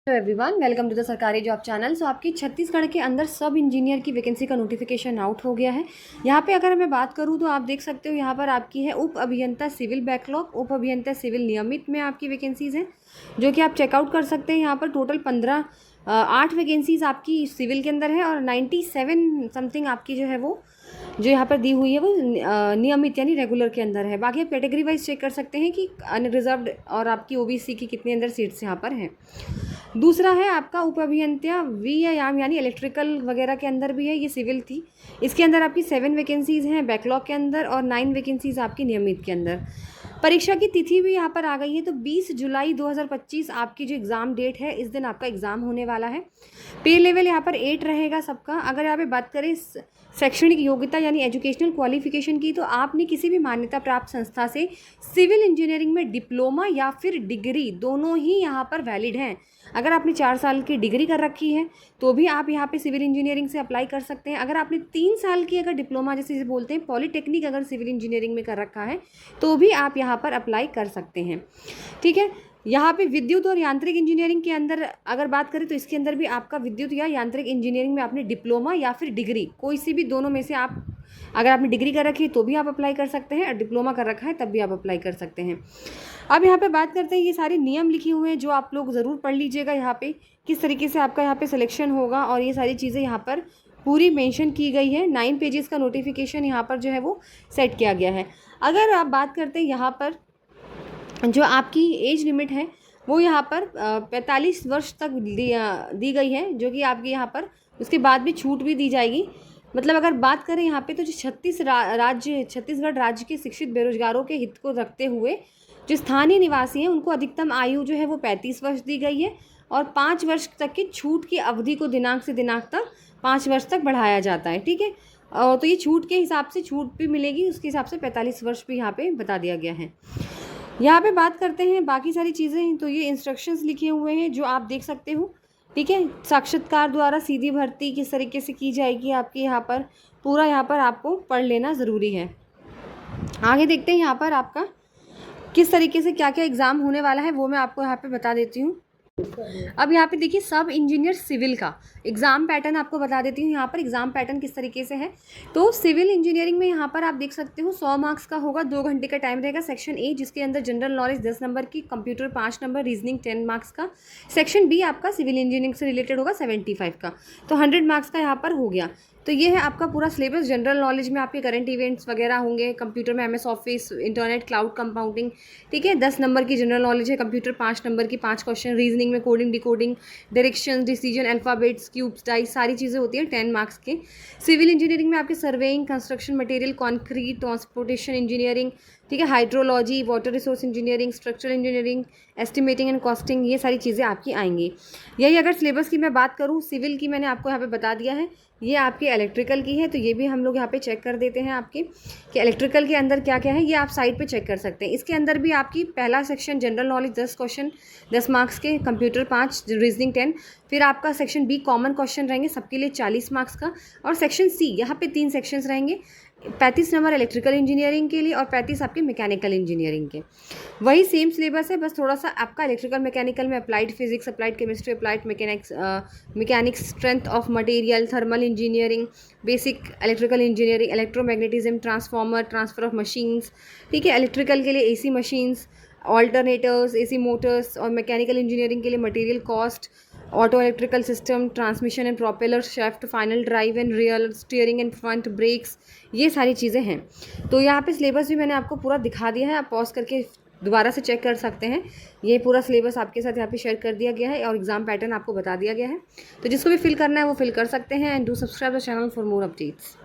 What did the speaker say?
Hello everyone, welcome to the सरकारी job channel. So आपकी छत्तीसगढ़ के अंदर सब इंजीनियर की वैकेंसी का नोटिफिकेशन आउट हो गया है। यहाँ पे अगर मैं बात करूँ तो आप देख सकते हो यहाँ पर आपकी है उप अभियंता सिविल बैकलॉग, उप अभियंता सिविल नियमित में आपकी वैकेंसीज़ हैं जो कि आप चेकआउट कर सकते हैं। यहाँ पर टोटल 8 वैकेंसीज़ आपकी सिविल के अंदर है और 97 समथिंग आपकी जो है वो जो यहाँ पर दी हुई है वो नियमित यानी रेगुलर के अंदर है। बाकी आप कैटेगरी वाइज चेक कर सकते हैं कि अनरिजर्व्ड और आपकी ओबीसी की कितने अंदर सीट्स यहाँ पर हैं। दूसरा है आपका उप अभियंता व्यायाम यानी इलेक्ट्रिकल वगैरह के अंदर भी है, ये सिविल थी। इसके अंदर आपकी 7 वैकेंसीज़ हैं बैकलॉग के अंदर और 9 वैकेंसीज़ आपकी नियमित के अंदर। परीक्षा की तिथि भी यहाँ पर आ गई है, तो 20 जुलाई 2025 आपकी जो एग्ज़ाम डेट है, इस दिन आपका एग्ज़ाम होने वाला है। पे लेवल यहाँ पर 8 रहेगा सबका। अगर यहाँ पे बात करें शैक्षणिक योग्यता यानी एजुकेशनल क्वालिफिकेशन की, तो आपने किसी भी मान्यता प्राप्त संस्था से सिविल इंजीनियरिंग में डिप्लोमा या फिर डिग्री दोनों ही यहाँ पर वैलिड हैं। अगर आपने 4 साल की डिग्री कर रखी है तो भी आप यहाँ पे सिविल इंजीनियरिंग से अप्लाई कर सकते हैं। अगर आपने 3 साल की अगर डिप्लोमा जैसे बोलते हैं पॉलिटेक्निक अगर सिविल इंजीनियरिंग में कर रखा है तो भी आप यहाँ पर अप्लाई कर सकते हैं। ठीक है, यहाँ पे विद्युत और यांत्रिक इंजीनियरिंग के अंदर अगर बात करें तो इसके अंदर भी आपका विद्युत या यांत्रिक इंजीनियरिंग में आपने डिप्लोमा या फिर डिग्री कोई सी भी दोनों में से आप अगर आपने डिग्री कर रखी है तो भी आप अप्लाई कर सकते हैं और डिप्लोमा कर रखा है तब भी आप अप्लाई कर सकते हैं। अब यहाँ पे बात करते हैं, ये सारे नियम लिखे हुए हैं जो आप लोग ज़रूर पढ़ लीजिएगा। यहाँ पे किस तरीके से आपका यहाँ पे सिलेक्शन होगा और ये सारी चीज़ें यहाँ पर पूरी मेंशन की गई है। 9 पेजेस का नोटिफिकेशन यहाँ पर जो है वो सेट किया गया है। अगर आप बात करते हैं यहाँ पर जो आपकी एज लिमिट है वो यहाँ पर 45 वर्ष तक दी गई है, जो कि आपकी यहाँ पर उसके बाद भी छूट भी दी जाएगी। मतलब अगर बात करें यहाँ पे तो जो छत्तीसगढ़ राज्य के शिक्षित बेरोजगारों के हित को रखते हुए जो स्थानीय निवासी हैं उनको अधिकतम आयु जो है वो 35 वर्ष दी गई है और 5 वर्ष तक की छूट की अवधि को दिनांक से दिनांक तक 5 वर्ष तक बढ़ाया जाता है। ठीक है, तो ये छूट के हिसाब से छूट भी मिलेगी, उसके हिसाब से 45 वर्ष भी यहाँ पे बता दिया गया है। यहाँ पे बात करते हैं बाकी सारी चीज़ें, तो ये इंस्ट्रक्शंस लिखे हुए हैं जो आप देख सकते हो। ठीक है, साक्षात्कार द्वारा सीधी भर्ती किस तरीके से की जाएगी आपकी यहाँ पर पूरा यहाँ पर आपको पढ़ लेना ज़रूरी है। आगे देखते हैं यहाँ पर आपका किस तरीके से क्या क्या एग्ज़ाम होने वाला है वो मैं आपको यहाँ पे बता देती हूँ। अब यहाँ पे देखिए सब इंजीनियर सिविल का एग्ज़ाम पैटर्न आपको बता देती हूँ। यहाँ पर एग्ज़ाम पैटर्न किस तरीके से है, तो सिविल इंजीनियरिंग में यहाँ पर आप देख सकते हो 100 मार्क्स का होगा, 2 घंटे का टाइम रहेगा। सेक्शन ए जिसके अंदर जनरल नॉलेज 10 नंबर की, कंप्यूटर 5 नंबर, रीजनिंग 10 मार्क्स का। सेक्शन बी आपका सिविल इंजीनियरिंग से रिलेटेड होगा 75 का, तो 100 मार्क्स का यहाँ पर हो गया। तो ये है आपका पूरा सिलेबस। जनरल नॉलेज में आपके करंट इवेंट्स वगैरह होंगे, कंप्यूटर में MS office, internet, cloud compounding. ठीक है, 10 नंबर की जनरल नॉलेज है, कंप्यूटर 5 नंबर की 5 क्वेश्चन, रीजनिंग में coding, decoding, direction, decision, alphabets, cubes, dice, सारी चीज़ें होती हैं 10 मार्क्स के। सिविल इंजीनियरिंग में आपके surveying, construction material, concrete, transportation engineering, ठीक है, hydrology, water resource engineering, structural engineering, estimating and costing, ये सारी चीज़ें आपकी आएंगी। यही अगर सिलेबस की मैं बात करूँ, सिविल की मैंने आपको यहाँ पे बता दिया है। ये आपके इलेक्ट्रिकल की है, तो ये भी हम लोग यहाँ पे चेक कर देते हैं आपके कि इलेक्ट्रिकल के अंदर क्या क्या है, ये आप साइड पे चेक कर सकते हैं। इसके अंदर भी आपकी पहला section general knowledge 10 question 10 marks के, कंप्यूटर 5, रीजनिंग 10, फिर आपका सेक्शन बी कॉमन क्वेश्चन रहेंगे सबके लिए 40 मार्क्स का, और सेक्शन सी यहाँ पे 3 सेक्शंस रहेंगे, 35 नंबर इलेक्ट्रिकल इंजीनियरिंग के लिए और 35 आपके मैकेनिकल इंजीनियरिंग के। वही सेम सिलेबस है, बस थोड़ा सा आपका इलेक्ट्रिकल मैकेनिकल में applied physics, applied chemistry, applied mechanics, strength of material, thermal engineering, basic electrical engineering, electromagnetism, transformer, transfer of machines. ठीक है, इलेक्ट्रिकल के लिए AC machines, alternators, AC motors, और मैकेनिकल इंजीनियरिंग के लिए material cost, auto electrical system, transmission and propeller shaft, final drive and rear, steering and front brakes, ये सारी चीज़ें हैं। तो यहाँ पे सिलेबस भी मैंने आपको पूरा दिखा दिया है, आप पॉज करके दोबारा से चेक कर सकते हैं। ये पूरा सिलेबस आपके साथ यहाँ पे शेयर कर दिया गया है और एग्जाम पैटर्न आपको बता दिया गया है, तो जिसको भी फिल करना है वो फिल कर सकते हैं। And do subscribe the channel for more updates.